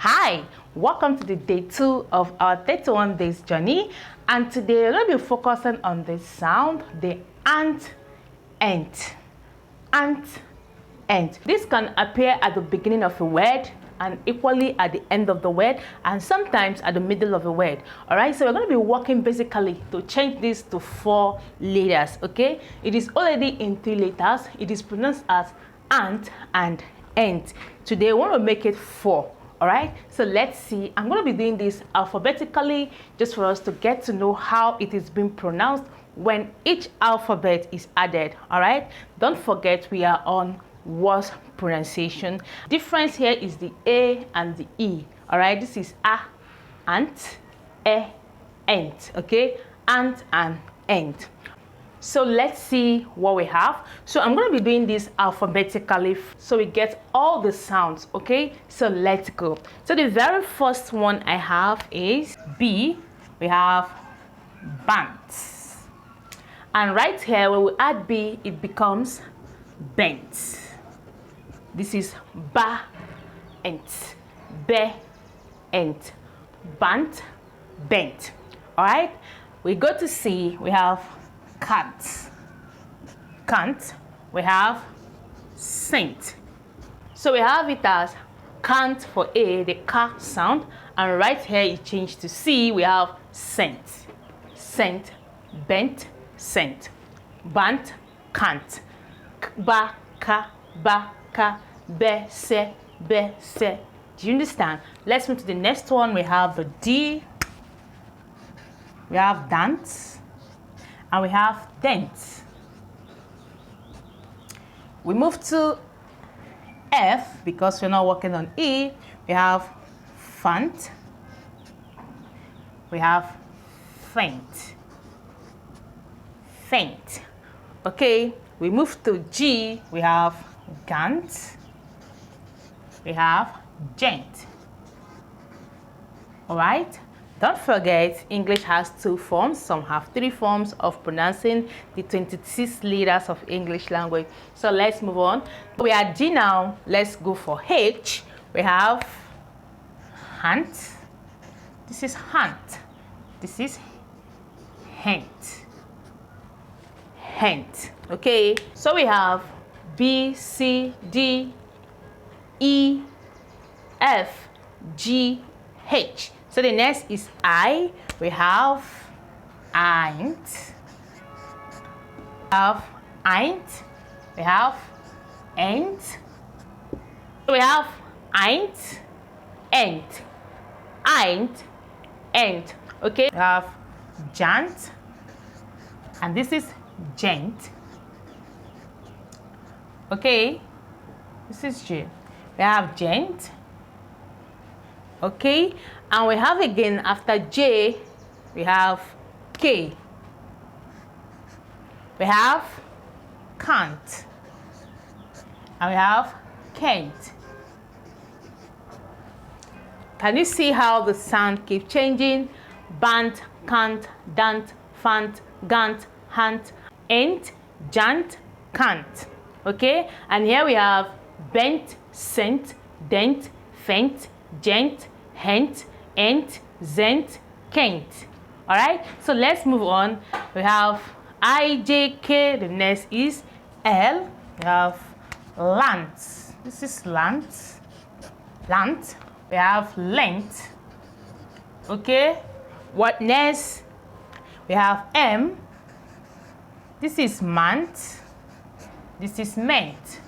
Hi, welcome to the day 2 of our 31 days journey, and today we're going to be focusing on the sound, the ant, ant. This can appear at the beginning of a word and equally at the end of the word and sometimes at the middle of a word. All right, so we're going to be working basically to change this to 4 letters. Okay, it is already in 3 letters. It is pronounced as ant and ant. Today we want to make it 4. All right, so let's see. I'm going to be doing this alphabetically just for us to get to know how it is being pronounced when each alphabet is added. All right, don't forget we are on words pronunciation. Difference here is the A and the E. All right, this is a, ant, ant. Okay, ant and ant. So let's see what we have. So I'm going to be doing this alphabetically so we get all the sounds. Okay, so let's go. So the very first one I have is B. We have bant, and right here when we add B it becomes bent. This is ba ent, be ent, bant, bent. All right, we go to C. We have can't. We have saint. So we have it as can't for A, the ka sound, and right here it changed to C. We have saint, bent, saint, bant, can't, ba ka, be se. Do you understand? Let's move to the next one. We have the D. We have dance. And we have dent. We move to F because we're not working on E. We have fant. We have faint. Okay, we move to G. We have gant. We have gent. All right. Don't forget, English has 2 forms. Some have 3 forms of pronouncing the 26 letters of English language. So let's move on. We are G now. Let's go for H. We have hunt. This is hunt. This is hint. Okay, so we have B, C, D, E, F, G, H. So the next is I. We have ain't. We have ain't. We have ain't. We have ain't, ain't. Okay. We have jant, and this is gent. Okay. This is J. We have gent. Okay, and we have again after J, we have K. We have can't, and we have can't. Can you see how the sound keeps changing? Bant, can't, dant, fant, gant, hant, ain't, jant, can't. Okay, and here we have bent, sent, dent, faint, gent, hent, ent, zent, kent. All right, so let's move on. We have I, J, K. The next is L. We have lance. This is lance. We have length. Okay, what next? We have M. This is mant. This is meant.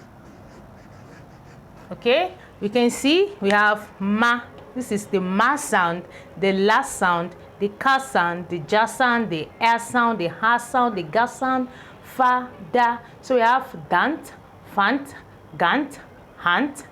Okay, we can see we have ma. This is the ma sound, the la sound, the ka sound, the ja sound, the air sound, the ha sound, the ga sound, fa, da. So we have dant, fant, gant, hant,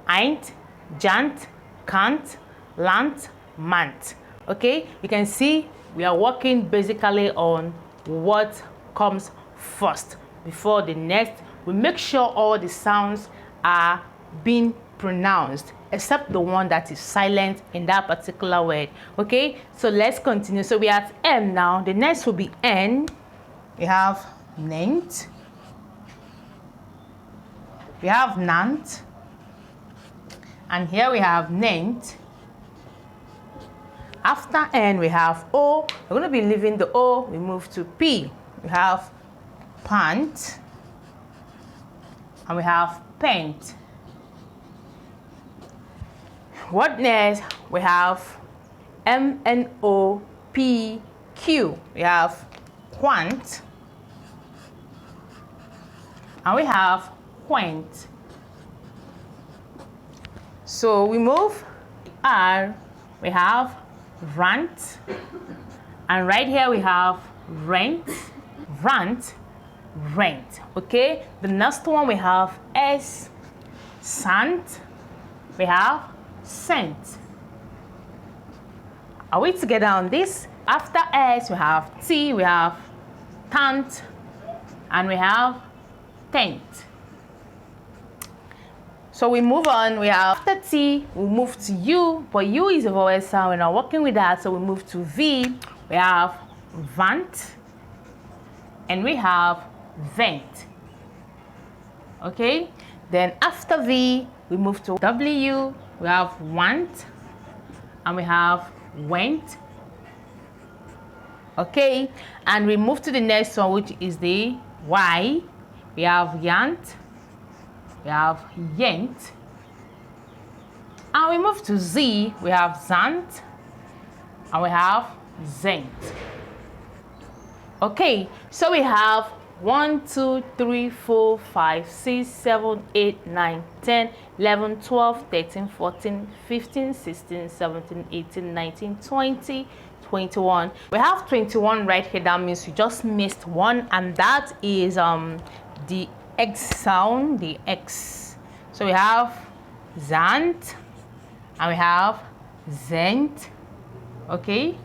ain't, jant, can't, lant, mant. Okay, you can see we are working basically on what comes first before the next. We make sure all the sounds are being pronounced except the one that is silent in that particular word. Okay, so let's continue. So we are at M now. The next will be N. We have nent. We have nant. And here we have nent. After N, we have O. We're going to be leaving the O. We move to P. We have pant. And we have paint. What next? We have MNOPQ. We have quant. And we have quaint. So we move R. We have rant. And right here we have rent, rant, rent. Okay, the next one we have S, sant. We have scent. Are we together on this? After S we have T, we have tant, and we have tent. So we move on. We have after T, we move to U, but U is a vowel sound. We're not working with that, so we move to V. We have vant, and we have vent. Okay, then after V, we move to W. We have want, and we have went. Okay, and we move to the next one, which is the Y. We have yant. We have yent. And we move to Z. We have zant. And we have zent. Okay, so we have 1, 2, 3, 4, 5, 6, 7, 8, 9, 10, 11, 12, 13, 14, 15, 16, 17, 18, 19, 20, 21. We have 21 right here. That means we just missed one, and that is the X sound, the X. So we have zant and we have zent. Okay,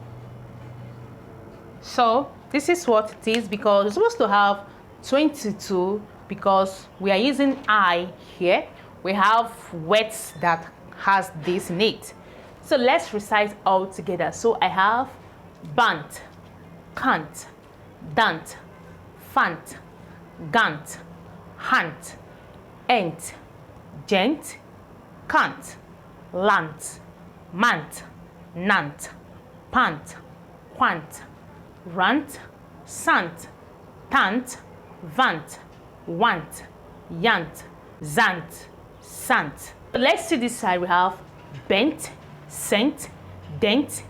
so this is what it is, because we're supposed to have 22 because we are using I here. We have words that has this in it. So let's recite all together. So I have bant, cant, dant, fant, gant, hant, ent, gent, cant, lant, mant, nant, pant, quant, rant, sant, tant, vant, want, yant, zant, sant. Let's see this side. We have bent, sent, dent,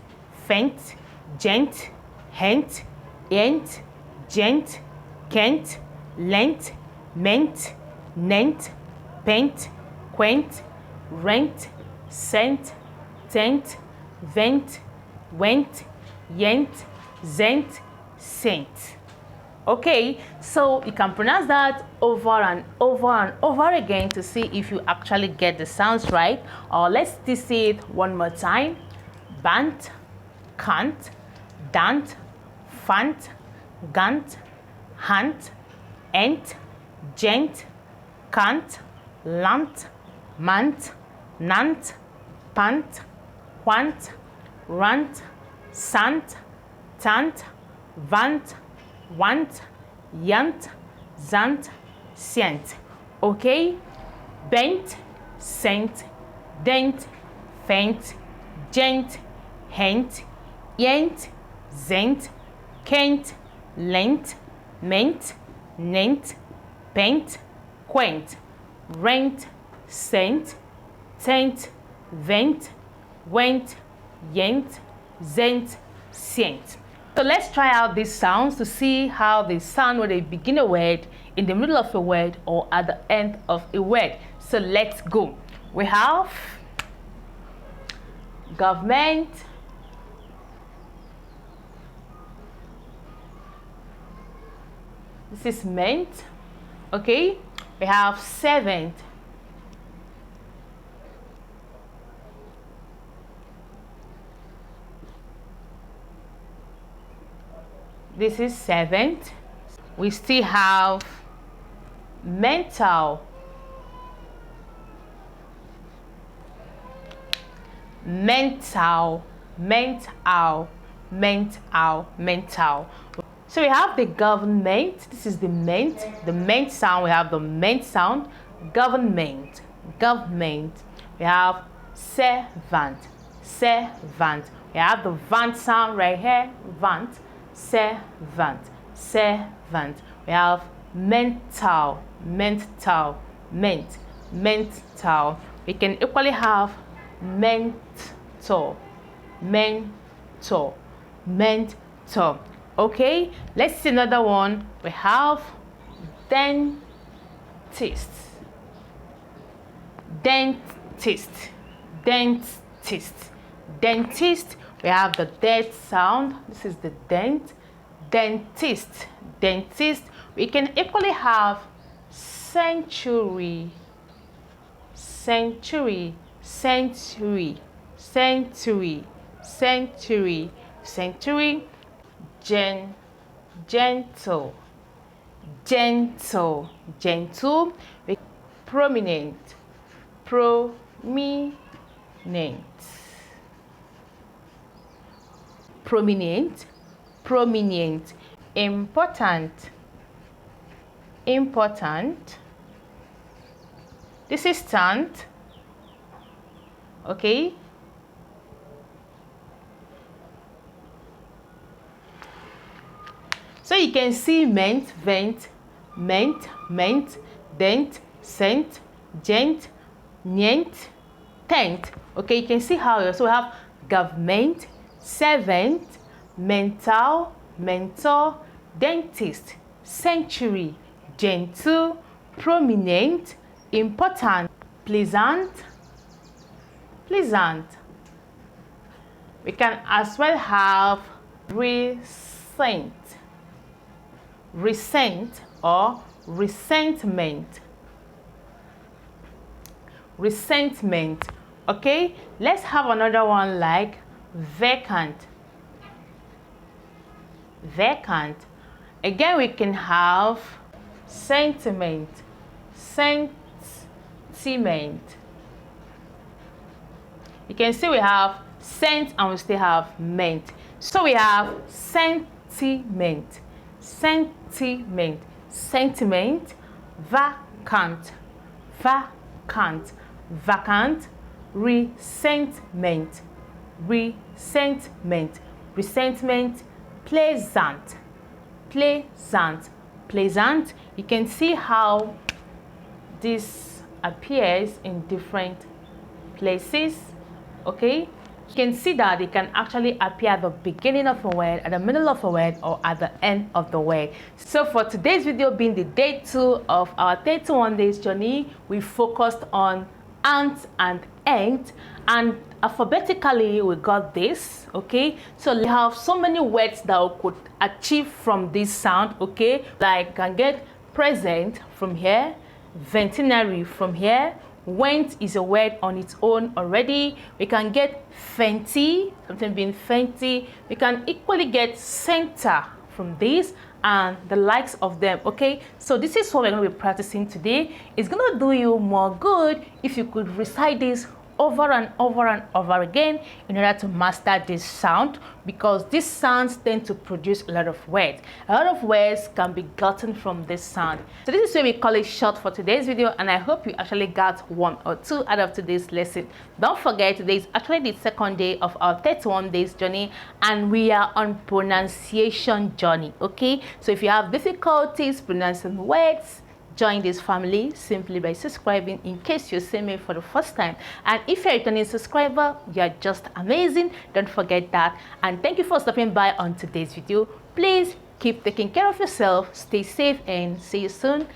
fent, gent, hent, ent, gent, kent, lent, ment, nent, pent, quent, rent, sent, tent, vent, went, yent, zent, sent. Okay, so you can pronounce that over and over and over again to see if you actually get the sounds right. Or let's just say it one more time. Bant, cant, dant, fant, gant, hant, ent, gent, cant, lant, mant, nant, pant, quant, rant, sant, tant, vant, want, yant, zant, sent. Okay, bent, sent, dent, fent, gent, hent, yent, zent, kent, lent, ment, nent, pent, quent, rent, sent, tent, vent, went, yent, zent, sent. So let's try out these sounds to see how they sound when they begin a word, in the middle of a word, or at the end of a word. So let's go. We have government, this is meant. Okay, we have servant, this is servant. We still have mental, mental, mental, mental, mental. So we have the government. This is the ment sound. We have the ment sound. Government, government. We have servant, servant. We have the vant sound right here. Vant, servant, servant. We have mental, mental, mental. We can equally have mentor, mentor, mentor. Okay, let's see another one. We have dentist, dentist, dentist, dentist. We have the dead sound. This is the dent. Dentist, dentist. We can equally have century, century, century, century, century, century. Gentle, gentle, gentle. Prominent, prominent, prominent, prominent. Important, important. This is stand. Okay. So you can see ment, vent, ment, dent, cent, gent, nient, tent. Okay, you can see how we also have government, servant, mental, mentor, dentist, century, gentle, prominent, important, pleasant, pleasant. We can as well have recent, resent or resentment, resentment. Okay, let's have another one like vacant, vacant. Again, we can have sentiment, sentiment. You can see we have sent and we still have ment. So we have sentiment, sentiment, sentiment, vacant, vacant, vacant, resentment, resentment, resentment, pleasant, pleasant, pleasant. You can see how this appears in different places. Okay, you can see that it can actually appear at the beginning of a word, at the middle of a word, or at the end of the word. So for today's video being the day 2 of our 31 days journey, we focused on ant and ent, and alphabetically we got this. Okay, so we have so many words that we could achieve from this sound. Okay, like can get present from here, veterinary from here. Went is a word on its own already. We can get fenty, something being fenty. We can equally get center from this and the likes of them. Okay, so this is what we're going to be practicing today. It's going to do you more good if you could recite this over and over and over again in order to master this sound, because these sounds tend to produce a lot of words. A lot of words can be gotten from this sound. So this is where we call it short for today's video, and I hope you actually got 1 or 2 out of today's lesson. Don't forget, today is actually the 2nd day of our 31 days journey, and we are on pronunciation journey. Okay, so if you have difficulties pronouncing words, join this family simply by subscribing in case you're seeing me for the first time. And if you're a returning subscriber, you're just amazing. Don't forget that. And thank you for stopping by on today's video. Please keep taking care of yourself, stay safe, and see you soon.